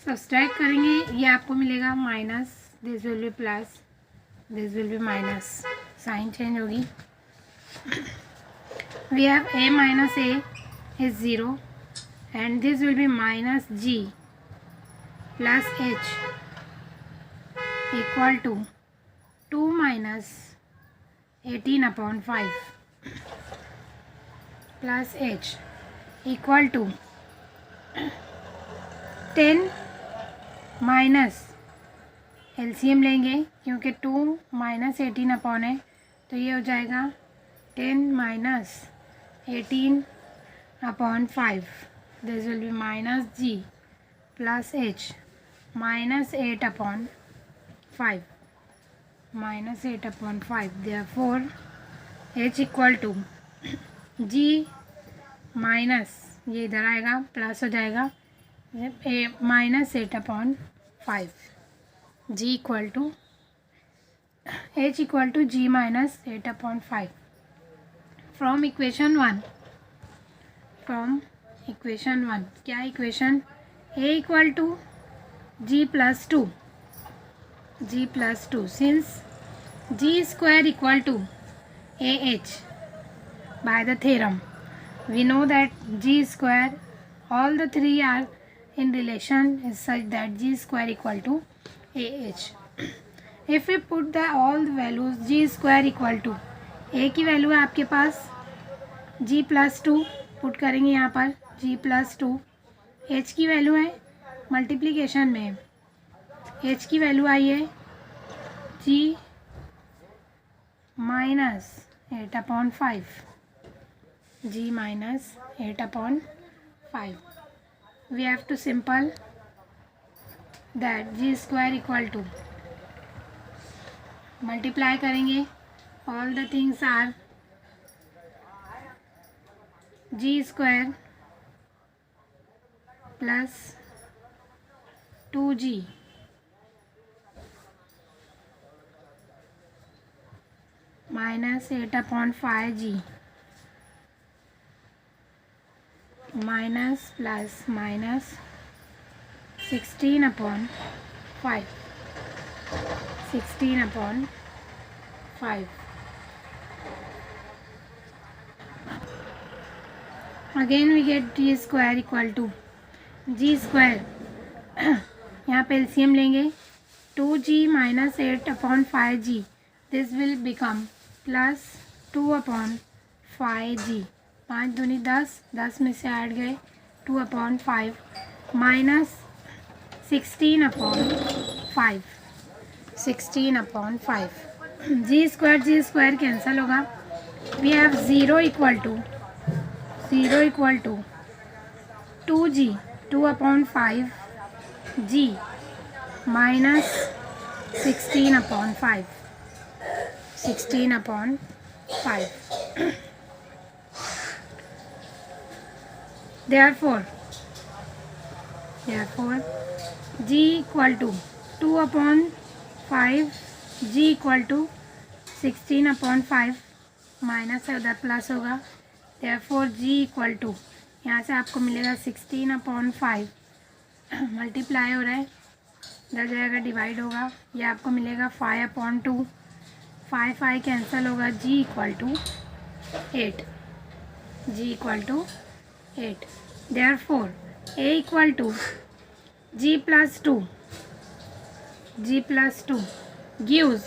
Subtract करेंगे, ये आपको मिलेगा minus, this will be plus, this will be minus, sign change होगी. We have a minus a is 0 and this will be minus g plus h equal to 2 minus 18/5 plus h equal to 10 minus LCM लेंगे क्योंकि 2 minus 18 upon है तो ये हो जाएगा 10 minus 18/5. This will be minus g plus h minus 8/5 minus 8/5. Therefore h equal to g minus, ये इधर आएगा प्लस हो जाएगा minus 8/5. G equal to h equal to g minus 8/5. From equation 1, क्या equation? A equal to g plus 2, since g square equal to a h by the theorem we know that g square, all the three are in relation is such that g square equal to ah. if we put the all the values, g square equal to a की value है आपके पास g plus 2 put करेंगे यहाँ पर g plus 2. h की value है multiplication में, h की वैल्यू आई है g minus 8/5, g minus 8/5. we have to simple that g square equal to, multiply करेंगे, all the things are g square plus 2g minus 8/5g minus plus minus 16/5 again we get g square equal to g square, यहाँ पे LCM लेंगे 2g माइनस 8/5g, this will become plus 2/5g. 5 दूनी 10, 10 में से add गए 2/5 minus 16/5 g square cancel होगा. We have 0 equal to 2g 2/5g minus 16/5 Therefore g equal to 2/5 g equal to 16/5 minus है उधर प्लस होगा. Therefore g equal to, यहाँ से आपको मिलेगा 16/5 मल्टीप्लाई हो रहा है, इधर जाएगा डिवाइड होगा, ये आपको मिलेगा 5/2, 5 कैंसिल होगा. g equal to 8. Therefore a equal to g plus 2 gives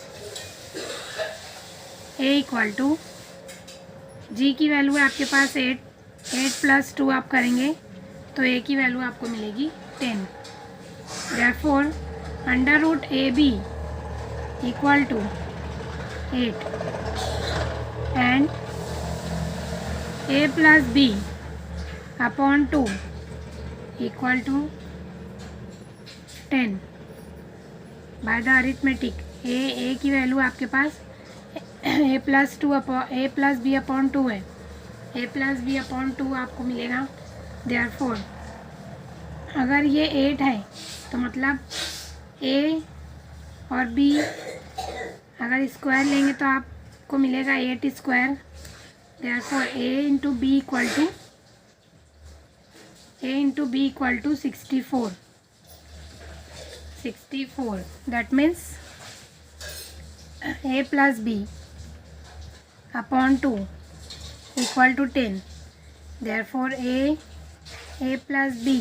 a equal to, g की वैल्यू है आपके पास 8 प्लस 2 आप करेंगे तो a की वैल्यू आपको मिलेगी 10. Therefore under root ab equal to 8 and a plus b upon 2 equal to 10 by the arithmetic. A की वैल्यू आपके पास a प्लस बी अपॉन 2 है, a प्लस बी अपॉन 2 आपको मिलेगा. देयरफॉर अगर ये 8 है तो मतलब a और b अगर स्क्वायर लेंगे तो आपको मिलेगा 8 square. Therefore a into b equal to 64. 64. That means a plus b upon 2 equal to 10. Therefore a plus b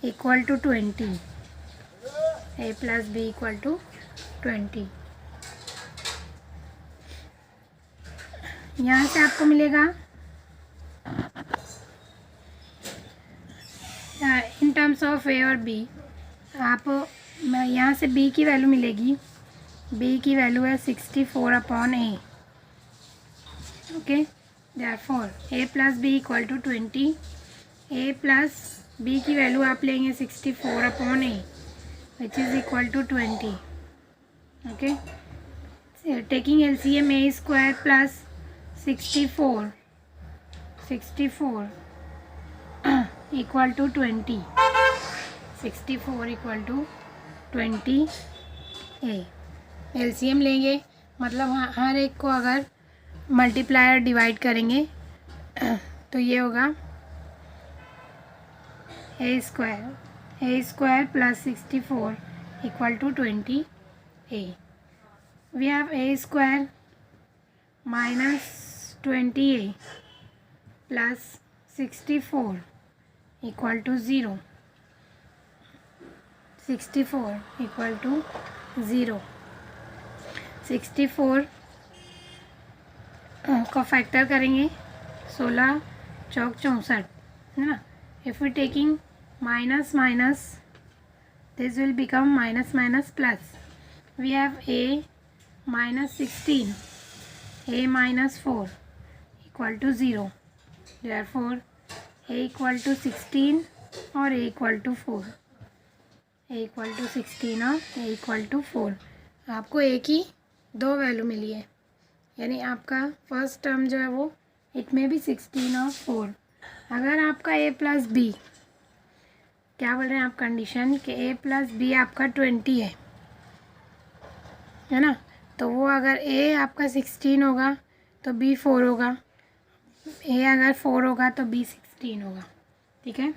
equal to 20. A plus b equal to 20. यहाँ से आपको मिलेगा इन टर्म्स ऑफ ए और बी, आप यहाँ से b की वैल्यू मिलेगी, b की वैल्यू है 64 upon a. Okay, therefore a plus b equal to 20. a plus b की वैल्यू आप लेंगे 64 upon a which is equal to 20. Okay, taking LCM a square plus 64 equal to 20. 64 equal to 20 a. LCM लेंगे मतलब हर एक को अगर multiplier divide करेंगे तो ये होगा a square plus 64 equal to 20 a. We have a square minus 20a plus 64 equal to 0. 64 equal to 0. 64 का फैक्टर करेंगे 16 चौक 64 है ना. If we taking minus minus this will become minus minus plus. We have a minus 16 a minus 4 equal to 0. Therefore a equal to 16 और a equal to 4. a equal to 16 और a equal to 4. आपको a की दो value मिली है, यानी आपका first term जो है वो इट में भी 16 और 4. अगर आपका a प्लस बी, क्या बोल रहे हैं आप कंडीशन कि a प्लस बी आपका 20 है ना, तो वो अगर a आपका 16 होगा तो b 4 होगा, a अगर 4 होगा तो b 16 होगा. ठीक है,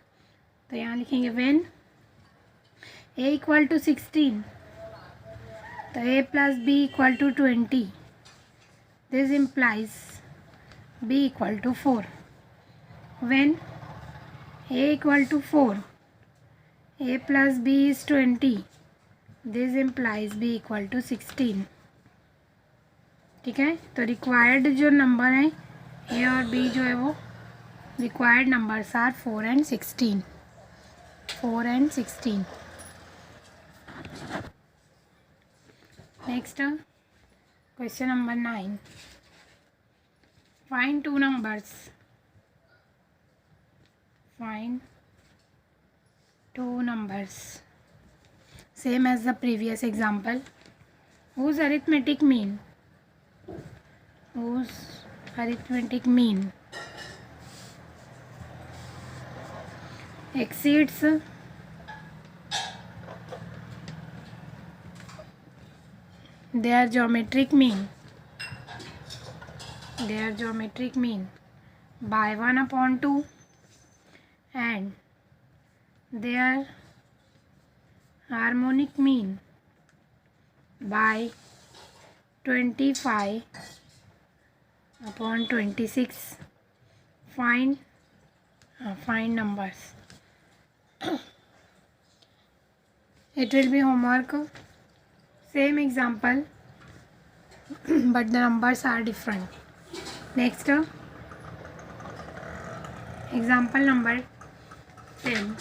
तो यहाँ लिखेंगे व्हेन a इक्वल टू 16 तो a plus b equal to 20. This implies b equal to 4. When a equal to 4 a plus b is 20. This implies b equal to 16. ठीक है, तो रिक्वायर्ड जो नंबर है a और b जो है वो required numbers are 4 and 16. 4 and 16. Next, question number 9. Find two numbers. Find two numbers. Same as the previous example. Whose arithmetic mean? Whose arithmetic mean exceeds their geometric mean. Their geometric mean by 1 upon 2 and their harmonic mean by 25 upon 26. Find numbers. It will be homework. Same example but the numbers are different. Next, example number 10.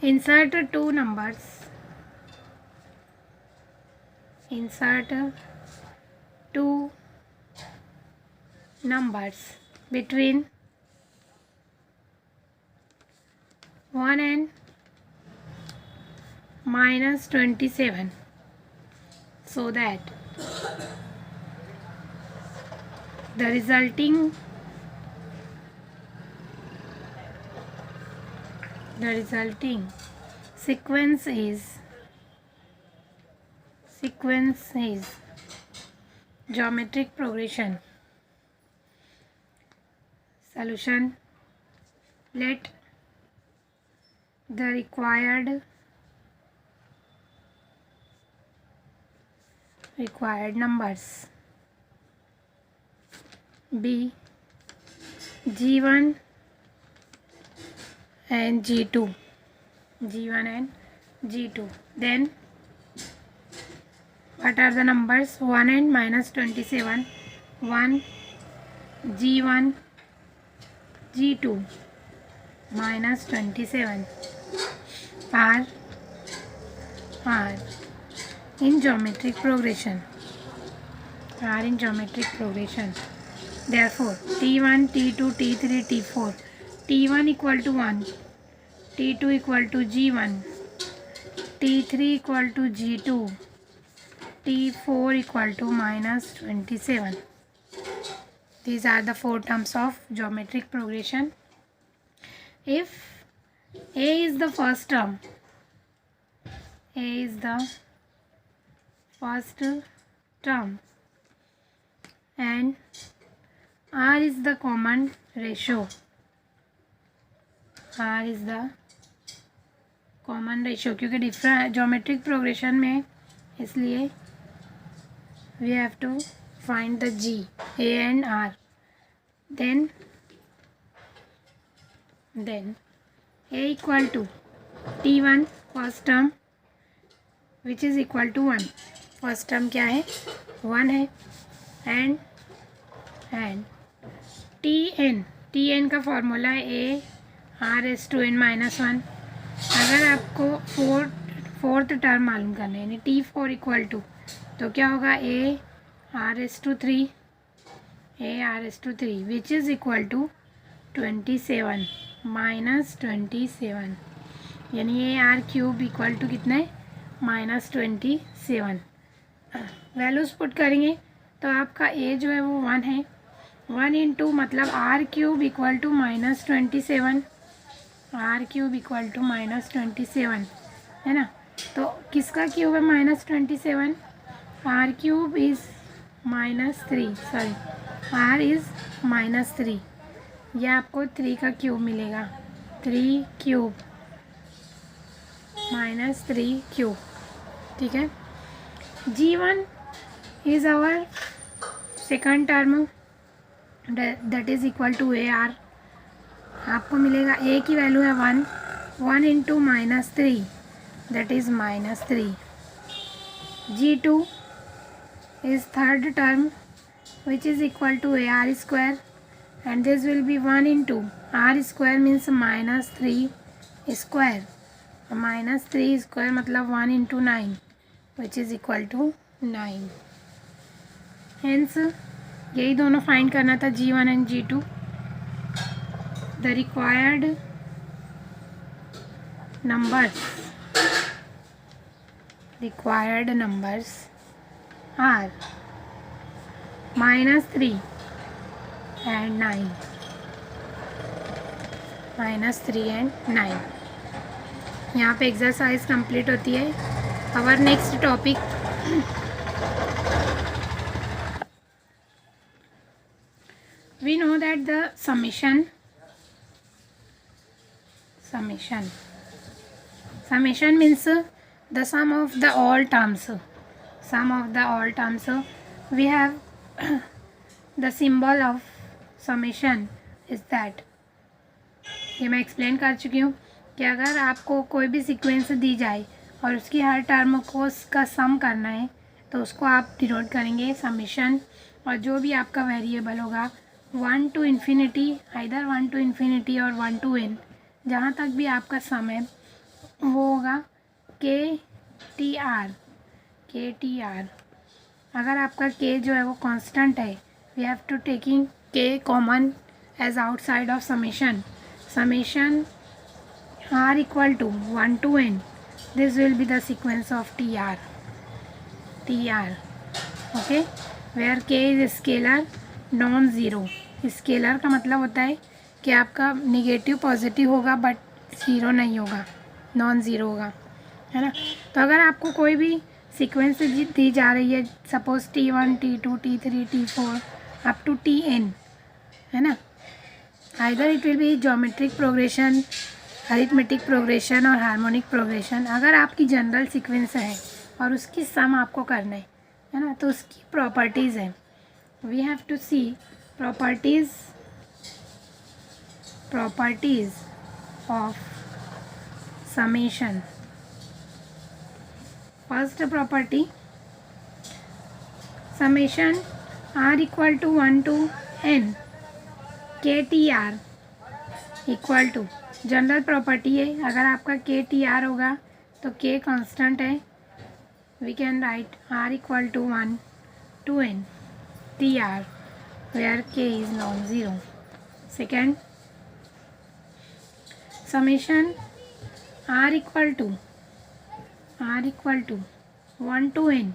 Insert two numbers. Insert two numbers between 1 and minus 27 so that the resulting sequence is geometric progression. Solution. Let the required required numbers. B, G1 and G2. G1 and G2. Then what are the numbers? 1 and minus 27. 1, G1, G2 minus 27 are in geometric progression. Therefore, T1, T2, T3, T4. T1 equal to 1, T2 equal to G1, T3 equal to G2, T4 equal to minus 27. These are the 4 terms of geometric progression. If A is the first term, and R is the common ratio. क्योंकि different geometric progression में, इसलिए we have to find the G, A and R. Then A equal to T1 first term which is equal to 1. First term क्या है? 1 है. And Tn का formula है A R/n minus 1. अगर आपको fourth term मालूम करना है यानी T4 इक्वल टू, तो क्या होगा? A R/3 which is equal to 27 minus 27, यानी AR³ इक्वल टू कितना है? माइनस 27. वैल्यूज़ पुट करेंगे तो आपका A जो है वो 1 है. 1 इंटू मतलब R³ equal to minus 27, R³ equal to minus 27 है ना. तो किसका क्यूब है minus 27? R³ is minus 3, sorry R is minus 3. यह आपको 3 का क्यूब मिलेगा. 3³ माइनस 3³. ठीक है. G1 is our second term, that is equal to AR. आपको मिलेगा A की वैल्यू है 1 into minus 3, that is minus 3. G2 is third term which is equal to AR square, and this will be 1 into R square means minus 3 square. Minus 3 square मतलब 1 into 9 which is equal to 9. Hence यही दोनों find करना था, G1 and G2. The required numbers are minus 3 and 9. यहाँ पे exercise complete होती है. Our next topic, we know that the summation means the sum of the all terms. We have the symbol of summation is that. ये मैं explain कर चुकी हूँ कि अगर आपको कोई भी सीक्वेंस दी जाए और उसकी हर टर्म को उसका सम करना है तो उसको आप डिनोट करेंगे समेशन. और जो भी आपका वेरिएबल होगा 1 to infinity, either 1 to infinity और 1 to n, जहाँ तक भी आपका सम है वो होगा KTR. अगर आपका K जो है वो कांस्टेंट है, we have to taking K common as outside of summation R equal to 1 to n. This will be the sequence of TR. Okay, where K is scalar non-zero. Scalar का मतलब होता है कि आपका नेगेटिव पॉजिटिव होगा but zero नहीं होगा, non zero होगा, है ना. तो अगर आपको कोई भी सीक्वेंस दी जा रही है, suppose T1, T2, T3, T4 up to Tn, है ना, either it will be geometric progression, arithmetic progression और हार्मोनिक प्रोग्रेशन. अगर आपकी जनरल सीक्वेंस है और उसकी सम आपको करना है है ना, तो उसकी प्रॉपर्टीज़ है. We have to see properties of summation. First property, summation r equal to 1 to n KTR equal to, general property है, अगर आपका KTR होगा तो K कांस्टेंट है. We can write r equal to 1 to n TR where K is non-zero. Second, summation r equal to 1 to n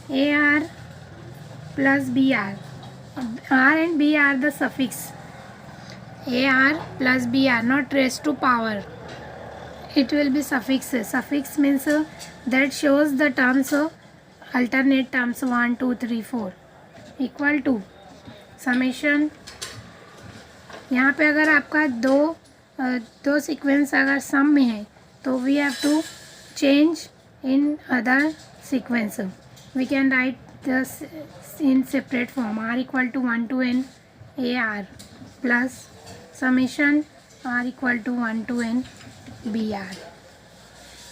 AR plus BR. R and B are the suffix. AR plus BR, not raised to power. It will be suffix. Suffix means that shows the terms, alternate terms 1, 2, 3, 4 equal to summation. यहाँ पे अगर आपका दो sequence अगर सम में है तो we have to change in other sequence. We can write this in separate form. r equal to 1 to n AR plus summation r equal to 1 to n BR.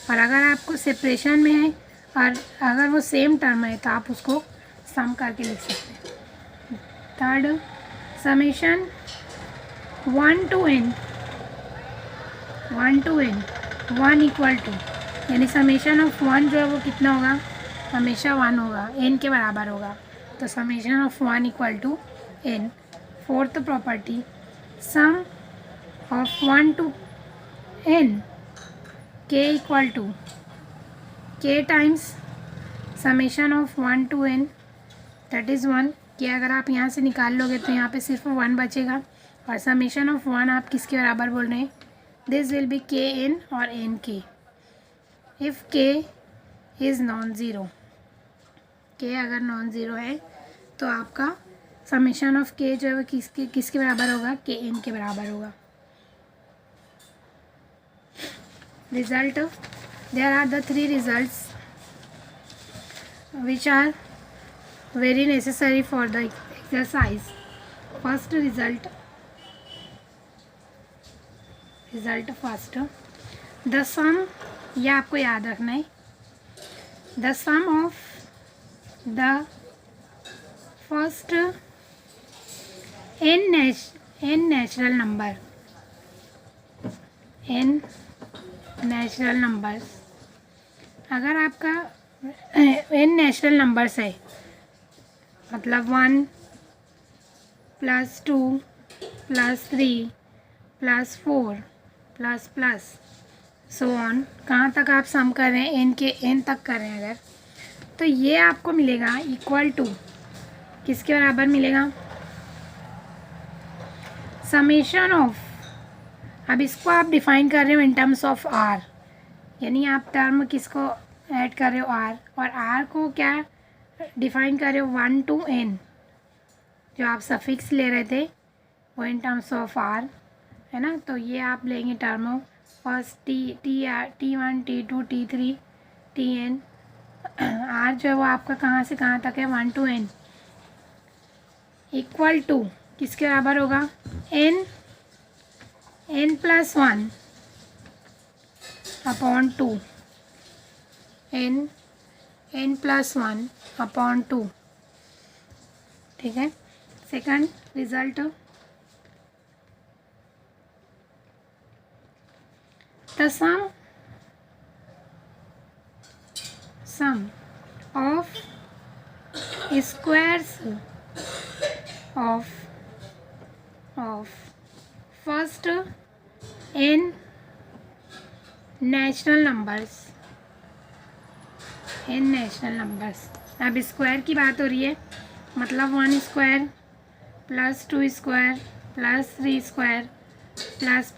और अगर आपको सेपरेशन में है और अगर वो सेम टर्म है तो आप उसको सम करके लिख सकते हैं. Third, summation 1 to n 1 equal to, यानी समेशन ऑफ 1 जो है वो कितना होगा, हमेशा 1 होगा, n के बराबर होगा. तो summation of 1 equal to n. Fourth property, sum of 1 to n k equal to k times summation of 1 to n, that is 1. कि अगर आप यहाँ से निकाल लोगे तो यहाँ पे सिर्फ 1 बचेगा. और समेशन ऑफ 1 आप किसके बराबर बोल रहे हैं, this will B k n और n k. If k is non zero, k अगर नॉन ज़ीरो है तो आपका समेशन ऑफ k जो है वो किसके बराबर होगा, k n के बराबर होगा. Result, there are the 3 results which are very necessary for the exercise. First result first, the sum, ये आपको याद रखना है, the sum of the first n natural numbers. अगर आपका n नेचुरल नंबर्स है, मतलब 1 + 2 + 3 + 4 + सो ऑन, कहाँ तक आप सम कर रहे हैं, n के n तक कर रहे हैं अगर, तो ये आपको मिलेगा इक्वल टू, किसके बराबर मिलेगा, समेशन ऑफ. अब इसको आप डिफाइन कर रहे हो इन टर्म्स ऑफ r, यानी आप टर्म किसको ऐड कर रहे हो, r, और r को क्या डिफाइन कर रहे हो 1 to n, जो आप सफिक्स ले रहे थे वो इन टर्म्स ऑफ r है ना. तो ये आप लेंगे term first T1 T2 T3 Tn. r जो है वो आपका कहाँ से कहाँ तक है, 1 to n इक्वल टू किसके बराबर होगा, n + 1 अपॉन 2, n + 1 अपॉन 2. ठीक है. Second result, the sum of squares of first n natural numbers. अब स्क्वायर की बात हो रही है, मतलब 1 square + 2 square + 3 square plus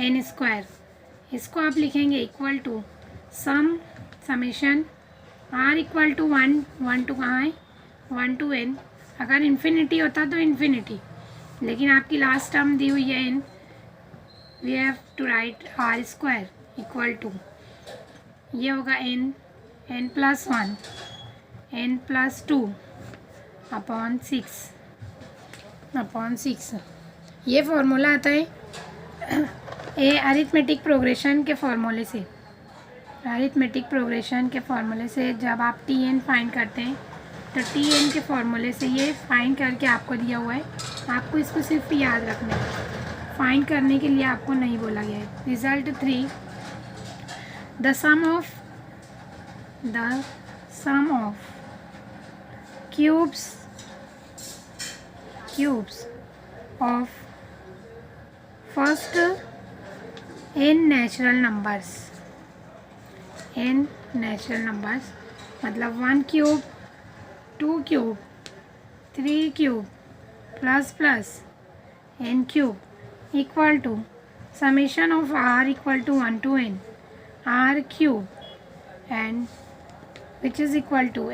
n square. इसको आप लिखेंगे equal to summation r equal to 1 to कहाँ है, 1 to n. अगर इन्फिनिटी होता तो इन्फिनिटी, लेकिन आपकी लास्ट टर्म दी हुई है n, we have to write r square equal to, ये होगा n + 1 n+2 अपॉन 6 ये फॉर्मूला आता है अरिथमेटिक प्रोग्रेशन के फॉर्मूले से। जब आप Tn फाइंड करते हैं तो Tn के फॉर्मूले से ये फाइंड करके आपको दिया हुआ है, आपको इसको सिर्फ याद रखना है, फाइंड करने के लिए आपको नहीं बोला गया है। Result 3, the sum of cubes of first n natural numbers मतलब 1 cube, 2 cube, 3 cube plus n cube equal to summation of r equal to 1 to n r cube and which is equal to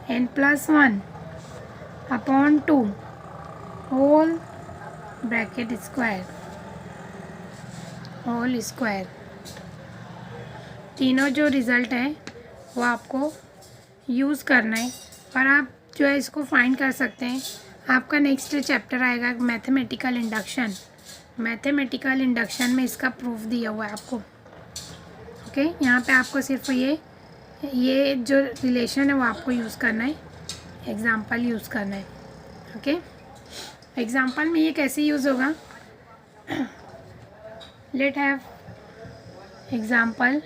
n+1 upon 2 whole bracket square. तीनों जो result है वो आपको use करना है और आप जो है इसको फाइंड कर सकते हैं। आपका नेक्स्ट चैप्टर आएगा मैथमेटिकल इंडक्शन में इसका प्रूफ दिया हुआ है आपको। ओके, यहाँ पे आपको सिर्फ ये जो रिलेशन है वो आपको यूज़ करना है, एग्जाम्पल यूज़ करना है। ओके, एग्जाम्पल में ये कैसे यूज़ होगा, let have example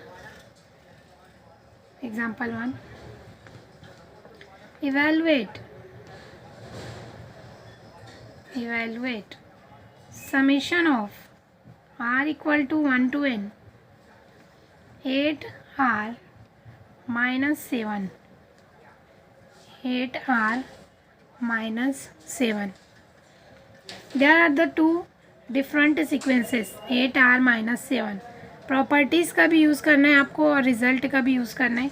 1, evaluate summation of r equal to 1 to n 8r minus 7 there are the two different sequences 8r minus 7। Properties का भी यूज़ करना है आपको और रिज़ल्ट का भी यूज़ करना है।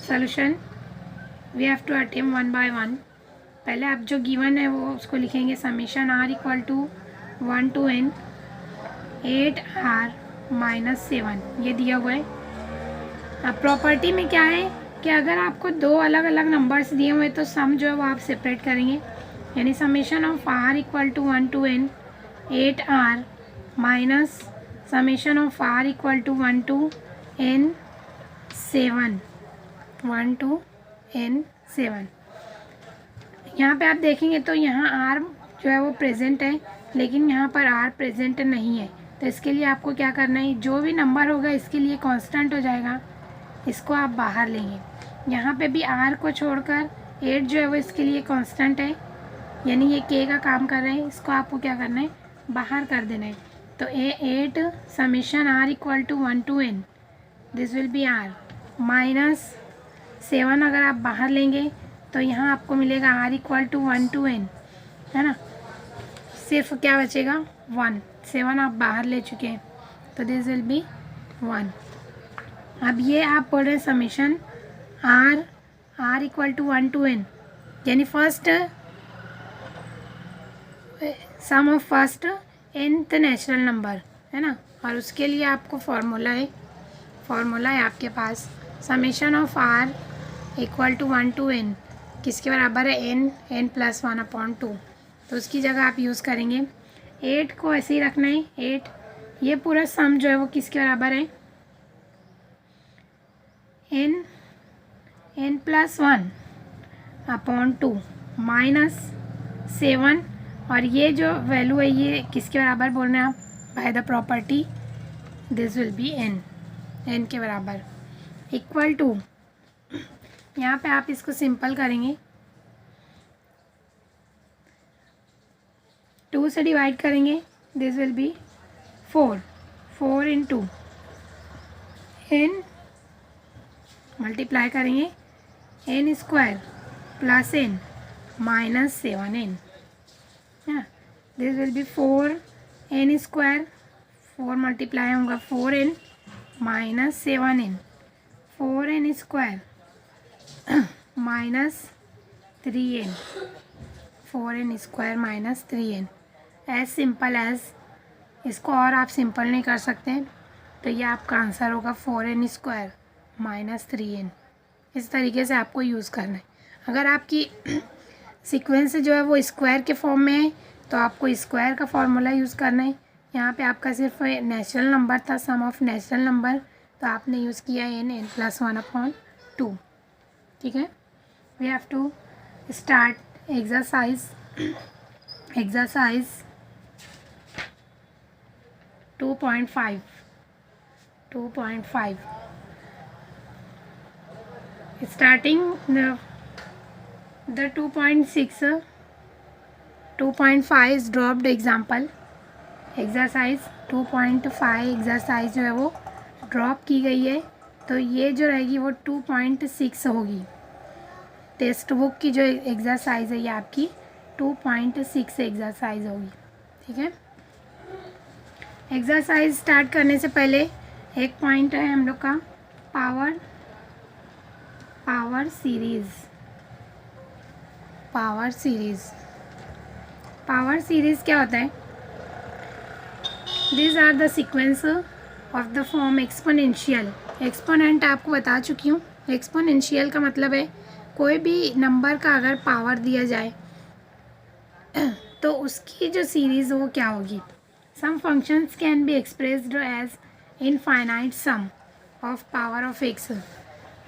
Solution we have to attempt 1 by 1। पहले आप जो गिवन है वो उसको लिखेंगे, summation r equal to 1 to n 8r minus 7 ये दिया हुआ है। अब प्रॉपर्टी में क्या है कि अगर आपको दो अलग अलग नंबर्स दिए हुए तो सम जो है वो आप सेपरेट करेंगे, यानी summation of r equal to 1 to n 8r minus summation of r equal to 1 to n 7। यहाँ पे आप देखेंगे तो यहाँ r जो है वो प्रेजेंट है, लेकिन यहाँ पर r प्रेजेंट नहीं है। तो इसके लिए आपको क्या करना है, जो भी नंबर होगा इसके लिए कांस्टेंट हो जाएगा, इसको आप बाहर लेंगे। यहाँ पे भी r को छोड़कर 8 जो है वो इसके लिए कांस्टेंट है, यानी ये k का काम कर रहे हैं, इसको आपको क्या करना है, बाहर कर देना है। तो 8 summation r equal to 1 to n this will be r minus 7 अगर आप बाहर लेंगे तो यहाँ आपको मिलेगा r equal to 1 to n, है ना। सिर्फ क्या बचेगा 1, 7 आप बाहर ले चुके हैं तो दिस विल बी 1। अब ये आप बोल रहे हैं summation r equal to 1 to n, यानी first sum of first nth natural number, है ना। और उसके लिए आपको फार्मूला है आपके पास, summation of r equal to 1 to n किसके बराबर है, n+1 अपॉन 2। तो उसकी जगह आप यूज़ करेंगे 8 को ऐसे ही रखना है। 8 ये पूरा सम जो है वो किसके बराबर है, n+1 अपॉन 2 माइनस 7, और ये जो वैल्यू है ये किसके बराबर बोल रहे हैं आप, by the property this will B n के बराबर इक्वल टू, यहाँ पे आप इसको सिंपल करेंगे, 2 से डिवाइड करेंगे, this will be 4 into n multiply करेंगे n² plus n minus 7n, this will be 4n², 4 multiply होगा 4n minus 7n, 4n² minus 3n, 4n² minus 3n। As simple as, इसको और आप सिंपल नहीं कर सकते, तो ये आपका आंसर होगा 4n² माइनस 3n। इस तरीके से आपको यूज़ करना है। अगर आपकी सीक्वेंस जो है वो स्क्वायर के फॉर्म में है तो आपको स्क्वायर का फॉर्मूला यूज़ करना है। यहाँ पे आपका सिर्फ नेचुरल नंबर था, सम ऑफ नेचुरल नंबर, तो आपने यूज़ किया n+1/2। ठीक है, we have to start exercise 2.5 starting the 2.5 is dropped example। Exercise 2.5 exercise जो है वो ड्रॉप की गई है, तो ये जो रहेगी वो 2.6 होगी। टेक्स्ट बुक की जो एक्सरसाइज है ये आपकी 2.6 एक्सरसाइज होगी। ठीक है, एक्सरसाइज स्टार्ट करने से पहले एक पॉइंट है हम लोग का पावर सीरीज क्या होता है? These are the sequence of the form exponential। Exponent आपको बता चुकी हूँ। एक्सपोनेंशियल का मतलब है कोई भी नंबर का अगर पावर दिया जाए तो उसकी जो सीरीज़ वो क्या होगी। Some functions can be expressed as infinite sum of power of x.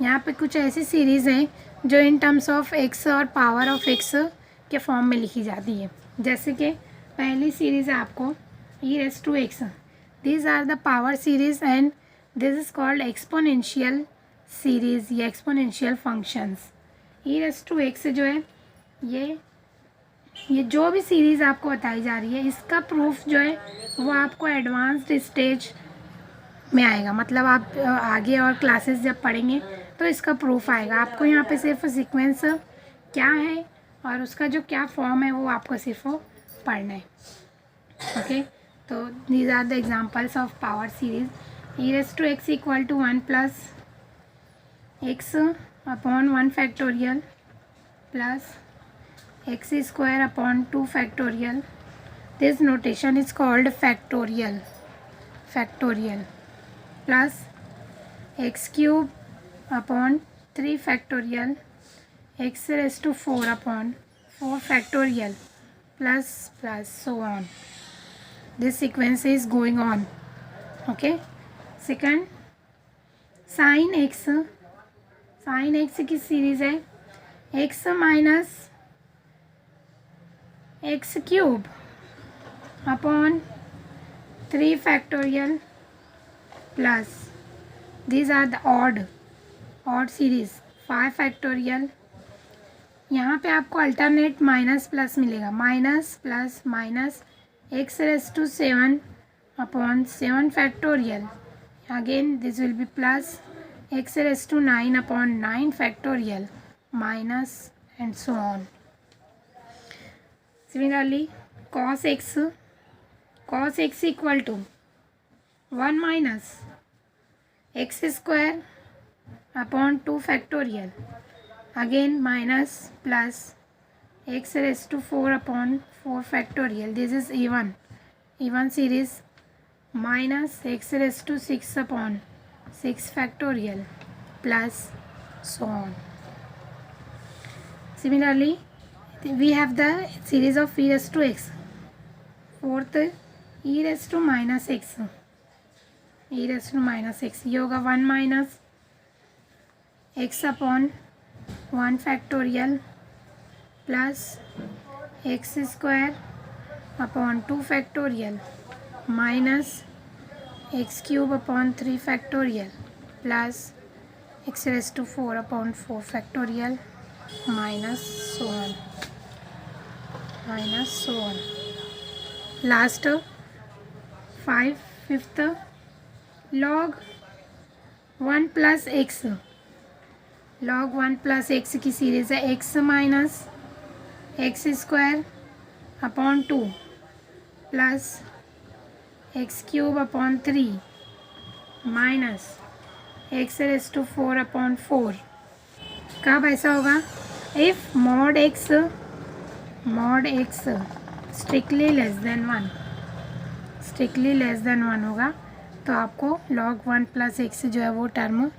यहाँ पे कुछ ऐसी सीरीज़ हैं जो इन टर्म्स ऑफ एक्स और पावर ऑफ एक्स के फॉर्म में लिखी जाती है। जैसे कि पहली सीरीज़ है आपको e⁻x। These are the power series and this is called exponential series या exponential functions। e⁻x जो है ये जो भी सीरीज़ आपको बताई जा रही है इसका प्रूफ जो है वो आपको एडवांस्ड स्टेज में आएगा। मतलब आप आगे और क्लासेस जब पढ़ेंगे तो इसका प्रूफ आएगा। आपको यहाँ पे सिर्फ सीक्वेंस क्या है और उसका जो क्या फॉर्म है वो आपको सिर्फ पढ़ना है। ओके, तो these are the examples of power series। e⁻x equal to 1 plus x upon 1 factorial plus x square upon 2 factorial। This notation is called factorial plus x cube upon 3 factorial x raised to 4 upon 4 factorial plus so on। This sequence is going on। Okay, second sin x की series है x minus x cube upon 3 factorial plus these are the odd series 5 factorial। यहाँ पे आपको alternate minus plus मिलेगा, minus plus minus x raised to 7 upon 7 factorial। Again this will be plus x raised to 9 upon 9 factorial minus and so on। Similarly cos x equal to 1 minus x square upon 2 factorial। Again minus plus x raised to 4 upon 4 factorial। This is even series minus x raised to 6 upon 6 factorial plus so on। Similarly we have the series of e⁻x। fourth e⁻x ये होगा 1 minus x upon 1 factorial plus x square upon 2 factorial minus x cube upon 3 factorial plus x raised to 4 upon 4 factorial minus so on। Last fifth log 1 plus x की series है x minus x square upon 2 plus x cube upon 3 minus x raise to 4 अपॉन 4। कब ऐसा होगा? If mod x strictly less than 1 होगा तो आपको log 1 plus x जो है वो टर्म